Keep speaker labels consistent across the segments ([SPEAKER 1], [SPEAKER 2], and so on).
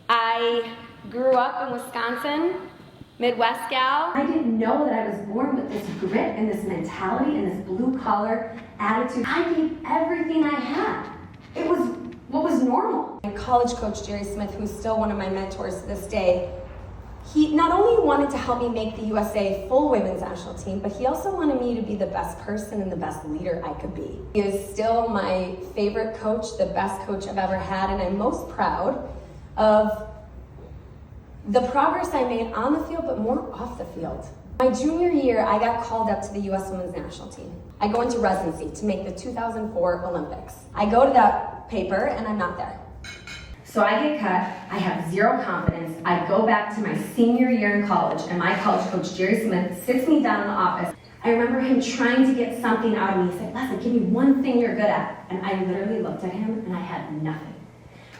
[SPEAKER 1] I grew up in Wisconsin, Midwest gal.
[SPEAKER 2] I didn't know that I was born with this grit and this mentality and this blue-collar attitude. I gave everything I had. It was what was normal.
[SPEAKER 1] My college coach, Jerry Smith, who's still one of my mentors to this day, he not only wanted to help me make the USA full women's national team, but he also wanted me to be the best person and the best leader I could be. He is still my favorite coach, the best coach I've ever had, and I'm most proud of the progress I made on the field, but more off the field. My junior year, I got called up to the US women's national team. I go into residency to make the 2004 Olympics. I go to that paper and I'm not there.
[SPEAKER 2] So I get cut, I have zero confidence, I go back to my senior year in college, and my college coach, Jerry Smith, sits me down in the office. I remember him trying to get something out of me. He said, Leslie, give me one thing you're good at. And I literally looked at him and I had nothing.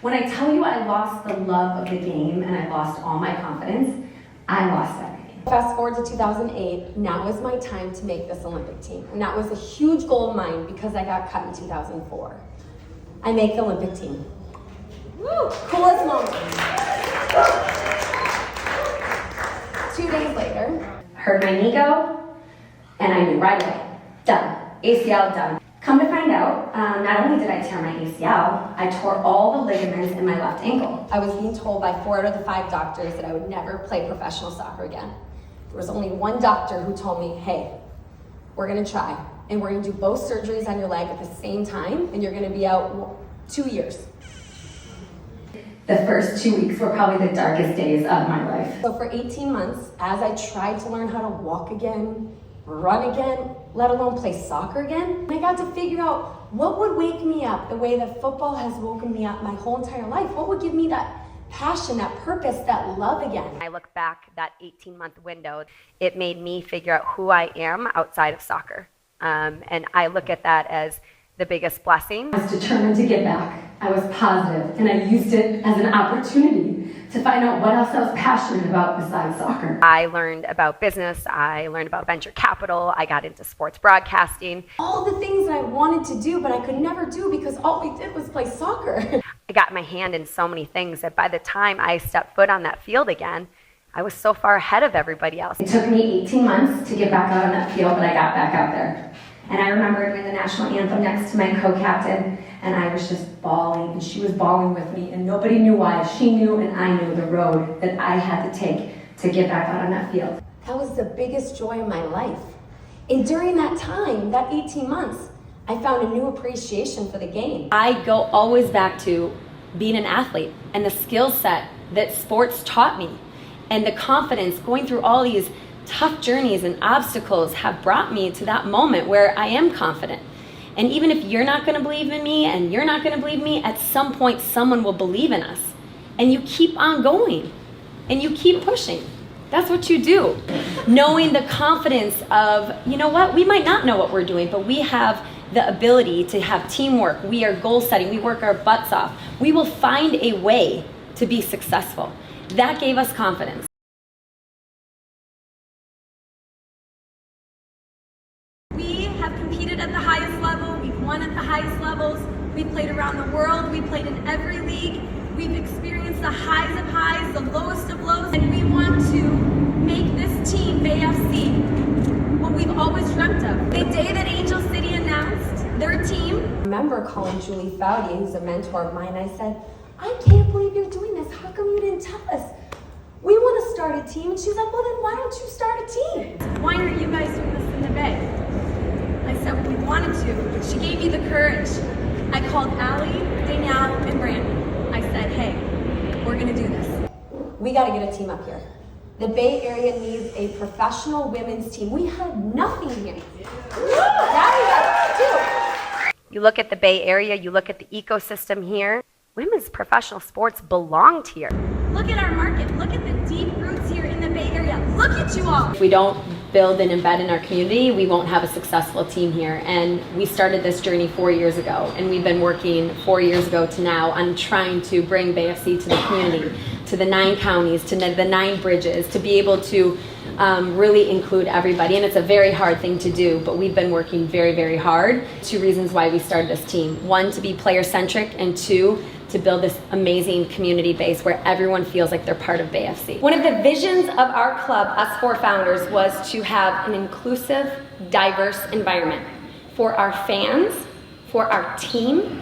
[SPEAKER 2] When I tell you I lost the love of the game and I lost all my confidence, I lost everything.
[SPEAKER 1] Fast forward to 2008, now is my time to make this Olympic team. And that was a huge goal of mine because I got cut in 2004. I make the Olympic team. Woo! Coolest moment. 2 days later,
[SPEAKER 2] Heard my knee go, and I knew right away, done. ACL done. Come to find out, not only did I tear my ACL, I tore all the ligaments in my left ankle.
[SPEAKER 1] I was being told by 4 out of the 5 doctors that I would never play professional soccer again. There was only one doctor who told me, hey, we're gonna try, and we're gonna do both surgeries on your leg at the same time, and you're gonna be out 2 years.
[SPEAKER 2] The first 2 weeks were probably the darkest days of my life.
[SPEAKER 1] So for 18 months, as I tried to learn how to walk again, run again, let alone play soccer again, I got to figure out what would wake me up the way that football has woken me up my whole entire life. What would give me that passion, that purpose, that love again?
[SPEAKER 3] I look back that 18-month window, it made me figure out who I am outside of soccer. And I look at that as the biggest blessing.
[SPEAKER 2] I was determined to get back. I was positive, and I used it as an opportunity to find out what else I was passionate about besides soccer.
[SPEAKER 3] I learned about business, I learned about venture capital, I got into sports broadcasting.
[SPEAKER 1] All the things that I wanted to do, but I could never do because all we did was play soccer.
[SPEAKER 3] I got my hand in so many things that by the time I stepped foot on that field again, I was so far ahead of everybody else.
[SPEAKER 2] It took me 18 months to get back out on that field, but I got back out there. And I remember doing the national anthem next to my co-captain, and I was just bawling, and she was bawling with me, and nobody knew why. She knew, and I knew the road that I had to take to get back out on that field.
[SPEAKER 1] That was the biggest joy of my life. And during that time, that 18 months, I found a new appreciation for the game.
[SPEAKER 4] I go always back to being an athlete and the skill set that sports taught me, and the confidence going through all these tough journeys and obstacles have brought me to that moment where I am confident. And even if you're not going to believe in me and you're not going to believe me, at some point someone will believe in us. And you keep on going and you keep pushing. That's what you do. Knowing the confidence of, you know what, we might not know what we're doing, but we have the ability to have teamwork. We are goal setting. We work our butts off. We will find a way to be successful. That gave us confidence.
[SPEAKER 1] We have competed at the highest level, we've won at the highest levels, we've played around the world, we've played in every league, we've experienced the highs of highs, the lowest of lows, and we want to make this team, AFC, what we've always dreamt of. The day that Angel City announced their team, I remember calling Julie Foudy, who's a mentor of mine, I said, I can't believe you're doing this, how come you didn't tell us? We want to start a team. And she was like, well then why don't you start a team? Why aren't you guys doing this in the Bay? I said, well, we wanted to, but she gave me the courage. I called Allie, Danielle, and Brandon. I said, hey, we're gonna do this. We gotta get a team up here. The Bay Area needs a professional women's team. We had nothing here. Now we got two.
[SPEAKER 3] You look at the Bay Area, you look at the ecosystem here, women's professional sports belonged here.
[SPEAKER 1] Look at our market. Look at the deep roots here in the Bay Area. Look at you all.
[SPEAKER 4] If we don't build and embed in our community, we won't have a successful team here. And we started this journey 4 years ago, and we've been working 4 years ago to now on trying to bring Bay FC to the community, to the 9 counties, to the 9 bridges, to be able to really include everybody. And it's a very hard thing to do, but we've been working very, very hard. 2 reasons why we started this team. 1, to be player-centric, and 2, to build this amazing community base where everyone feels like they're part of Bay FC. One of the visions of our club, us 4 founders, was to have an inclusive, diverse environment for our fans, for our team,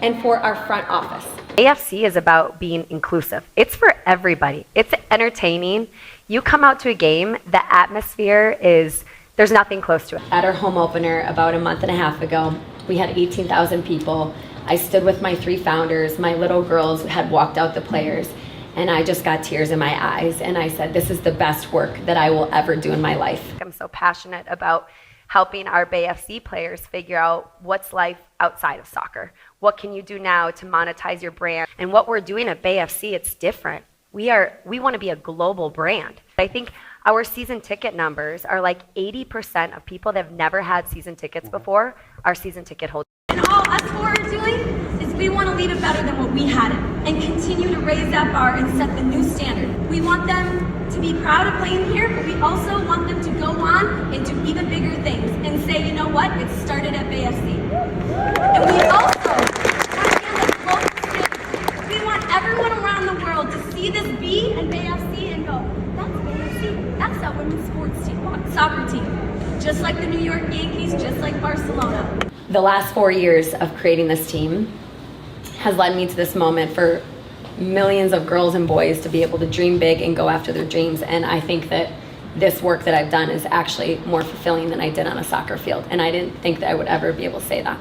[SPEAKER 4] and for our front office.
[SPEAKER 3] AFC is about being inclusive. It's for everybody. It's entertaining. You come out to a game, the atmosphere is, there's nothing close to it.
[SPEAKER 4] At our home opener about a month and a half ago, we had 18,000 people. I stood with my 3 founders. My little girls had walked out the players, and I just got tears in my eyes. And I said, this is the best work that I will ever do in my life.
[SPEAKER 3] I'm so passionate about helping our Bay FC players figure out what's life outside of soccer. What can you do now to monetize your brand? And what we're doing at Bay FC, it's different. We want to be a global brand. I think our season ticket numbers are like 80% of people that have never had season tickets before are season ticket holders.
[SPEAKER 1] And all us 4 are doing is we want to leave it better than what we had it and continue to raise that bar and set the new standard. We want them to be proud of playing here, but we also want them to go on and do even bigger things and say, you know what, it started at Bay FC. And we also want to be on the global stage. We want everyone around the world to see this B and Bay FC and go, that's Bay FC. That's that women's sports team, soccer team. Just like the New York Yankees, just like Barcelona.
[SPEAKER 4] The last 4 years of creating this team has led me to this moment for millions of girls and boys to be able to dream big and go after their dreams. And I think that this work that I've done is actually more fulfilling than I did on a soccer field. And I didn't think that I would ever be able to say that.